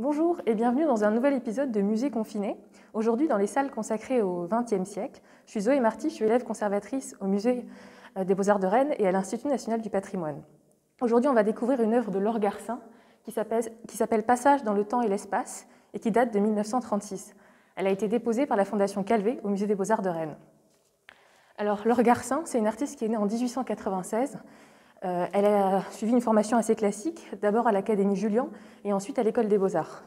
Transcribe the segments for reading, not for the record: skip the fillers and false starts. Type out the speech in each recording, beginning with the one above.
Bonjour et bienvenue dans un nouvel épisode de Musée confiné. Aujourd'hui, dans les salles consacrées au XXe siècle, je suis Zoé Marty, je suis élève conservatrice au Musée des Beaux-Arts de Rennes et à l'Institut national du patrimoine. Aujourd'hui, on va découvrir une œuvre de Laure Garcin qui s'appelle Passage dans le temps et l'espace et qui date de 1936. Elle a été déposée par la Fondation Calvé au Musée des Beaux-Arts de Rennes. Alors, Laure Garcin, c'est une artiste qui est née en 1896. Elle a suivi une formation assez classique, d'abord à l'Académie Julian et ensuite à l'École des Beaux-Arts.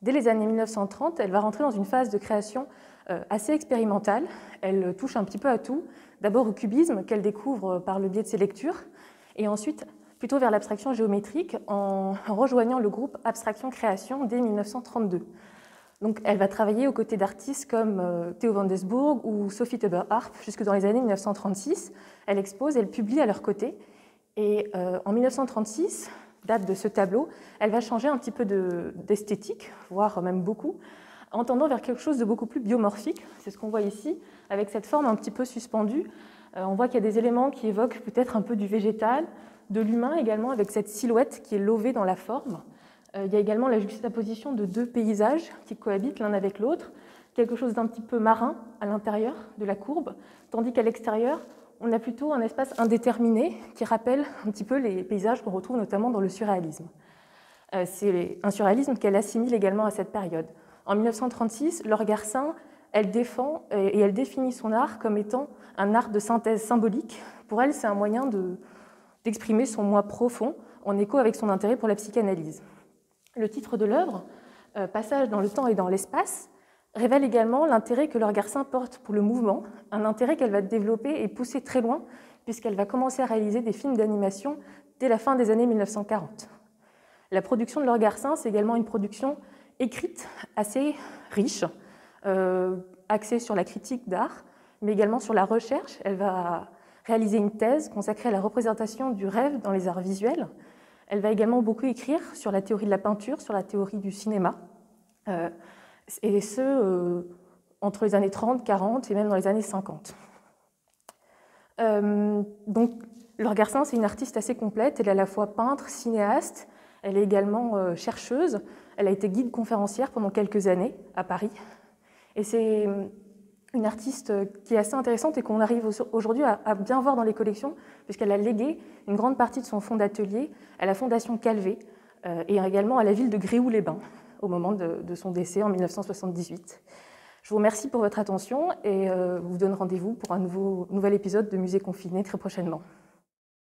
Dès les années 1930, elle va rentrer dans une phase de création assez expérimentale. Elle touche un petit peu à tout, d'abord au cubisme qu'elle découvre par le biais de ses lectures, et ensuite plutôt vers l'abstraction géométrique en rejoignant le groupe Abstraction Création dès 1932. Donc, elle va travailler aux côtés d'artistes comme Theo van Doesburg ou Sophie Taber-Arp jusque dans les années 1936. Elle expose, elle publie à leur côté. Et en 1936, date de ce tableau, elle va changer un petit peu d'esthétique, voire même beaucoup, en tendant vers quelque chose de beaucoup plus biomorphique. C'est ce qu'on voit ici, avec cette forme un petit peu suspendue. On voit qu'il y a des éléments qui évoquent peut-être un peu du végétal, de l'humain également, avec cette silhouette qui est levée dans la forme. Il y a également la juxtaposition de deux paysages qui cohabitent l'un avec l'autre, quelque chose d'un petit peu marin à l'intérieur de la courbe, tandis qu'à l'extérieur, on a plutôt un espace indéterminé qui rappelle un petit peu les paysages qu'on retrouve notamment dans le surréalisme. C'est un surréalisme qu'elle assimile également à cette période. En 1936, Laure Garcin, elle défend et elle définit son art comme étant un art de synthèse symbolique. Pour elle, c'est un moyen d'exprimer son moi profond en écho avec son intérêt pour la psychanalyse. Le titre de l'œuvre, Passage dans le temps et dans l'espace, révèle également l'intérêt que Laure Garcin porte pour le mouvement, un intérêt qu'elle va développer et pousser très loin, puisqu'elle va commencer à réaliser des films d'animation dès la fin des années 1940. La production de Laure Garcin, c'est également une production écrite assez riche, axée sur la critique d'art, mais également sur la recherche. Elle va réaliser une thèse consacrée à la représentation du rêve dans les arts visuels. Elle va également beaucoup écrire sur la théorie de la peinture, sur la théorie du cinéma, et ce, entre les années 30, 40 et même dans les années 50. Donc, Laure Garcin, c'est une artiste assez complète. Elle est à la fois peintre, cinéaste, elle est également chercheuse. Elle a été guide conférencière pendant quelques années à Paris. Et c'est une artiste qui est assez intéressante et qu'on arrive aujourd'hui à bien voir dans les collections, puisqu'elle a légué une grande partie de son fonds d'atelier à la Fondation Calvé et également à la ville de Gréoux-les-Bains au moment de son décès en 1978. Je vous remercie pour votre attention et vous donne rendez-vous pour un nouvel épisode de Musée confiné très prochainement.